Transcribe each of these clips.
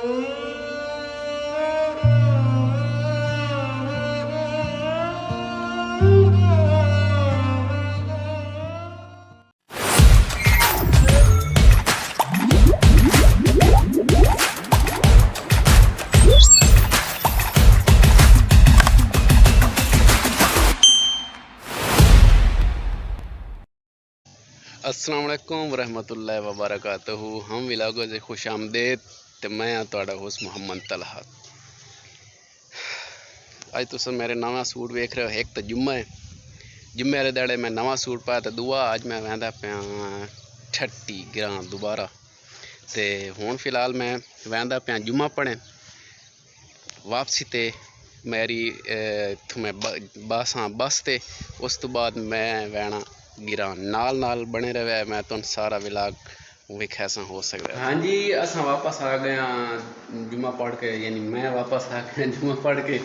अस्सलाम वालेकुम वरहमतुल्लाहि वबरकातुहू। हम विलागो से खुश आमदेद। तो मैं तुहाडा होस्ट मोहम्मद तलहा। अज तुस मेरे नवा सूट वेख रहे हो। एक तो जुम्मा है, जुम्मे वाले दाड़े मैं नवा सूट पाया। तो दूआ अज मैं वहदा पाया ठट्टी ग्रां दोबारा। तो हुण फिलहाल मैं वहदा पाया जुम्मा पढ़न। वापसी ते मेरी इत्थों मैं बस ते उस तो बाद मैं वहना गिरा। नाल नाल बने रहे, मैं तुम सारा विलाग वेख्या सा हो सकता। हाँ जी, असा वापस आ गए जुम्मा पढ़ के, यानी मैं वापस आ गया जुम्मा पढ़ के।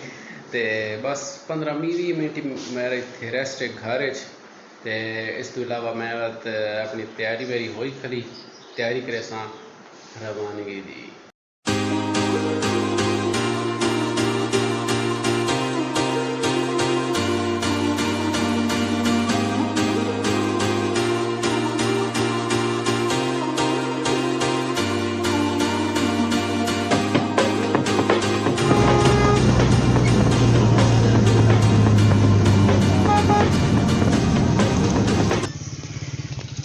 ते बस 15-20 मिनट मेरे इतने रेस्ट घर ते इस तो इलावा मैं अपनी तैयारी मेरी होई खड़ी, तैयारी करे सा रवानगी दी।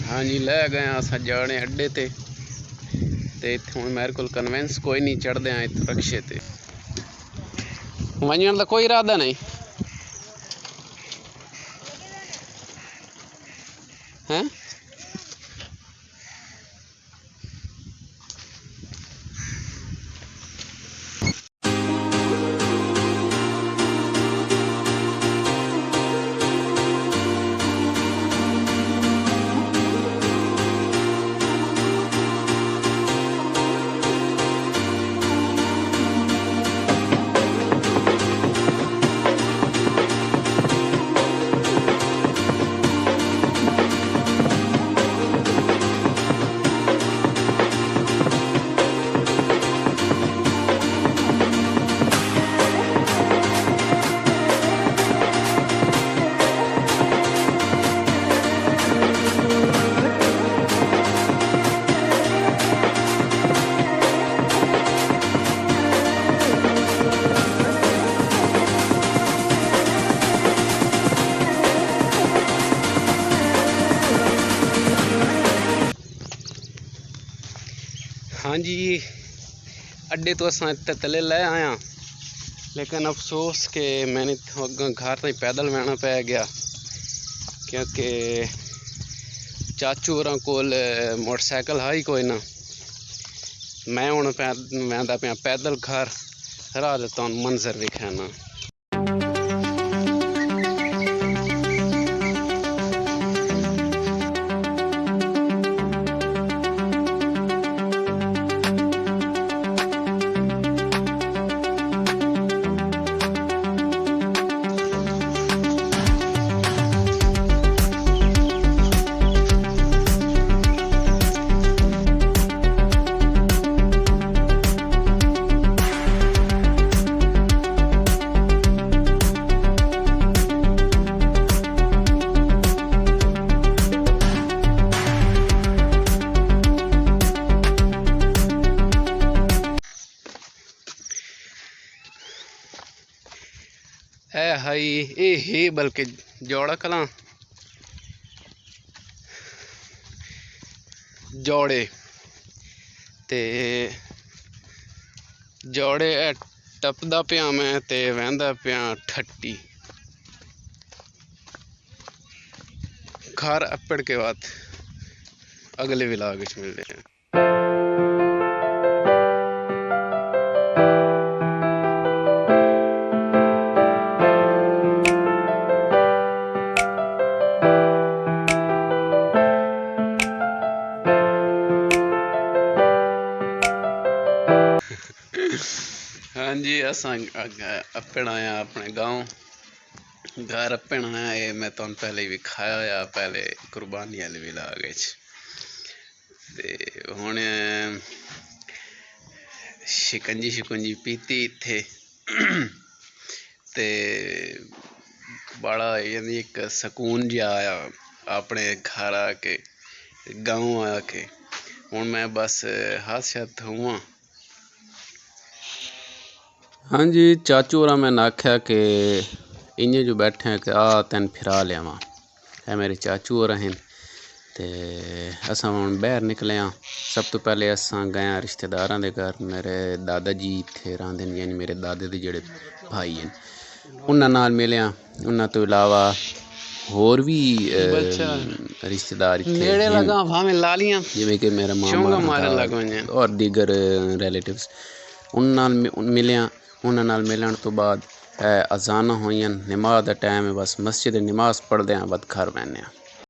हाँ जी, लै गए अस जाने अड्डे ते इत्थे हुण मेरे को कन्वेंस कोई नहीं, चढ़दे हैं इत्थे रक्शे ते। वंजण दा कोई इरादा नहीं है। हाँ जी, अड्डे तो असा इतने तले लै आया, लेकिन अफसोस के मैंने घर तक पैदल बहना पै गया, क्योंकि चाचू होरां कोल मोटरसाइकिल है ही कोई ना। मैं हुण वहदा पाया पैदल घर। राह दे तुहानू मंजर विखाना। है हाई ए ही बल्कि जोड़ा कलां जोड़े ते जोड़े टपदा पिया मैं ते वहदा पिया ठट्टी। घर अप्पड़ के बाद अगले विलाग मिलते हैं। हाँ जी, अस अपण आया अपने गाँव। घर अपण आया है, मैं तुम पहले ही विखाया होया पहले कुर्बानी वाले विलाग। हुण शिकंजी पीती इत्थे ते बड़ा यानी एक सकून जिहा आया अपने घर आके, गाँव आके। हुण मैं बस हादसत हुआ। हाँ जी, चाचू होरा मैंने आख्या कि इ'यां जो बैठे हैं कि तैन फिरा लियावां। है मेरे चाचू होर हैं ते असां हुण बाहर निकले आं। सब तो पहले असां गए आं रिश्तेदारां दे घर। मेरे दादा जी इत्थे रहिंदे न, यानी मेरे दादे दे जेह्ड़े भाई हैं उन्हां नाल मिले आं। उन्हां तो इलावा होर भी रिश्तेदार इत्थे हैं, जिवें कि मेरा मामा और दीगर रिलेटिव्स। उन्हां नाल मिले आं। उन्हां नाल मिलण तो बाद अज़ानां होइयां, नमाज दा टाइम है, बस मस्जिद नमाज पढ़दे आं, बाद घर वैने आं।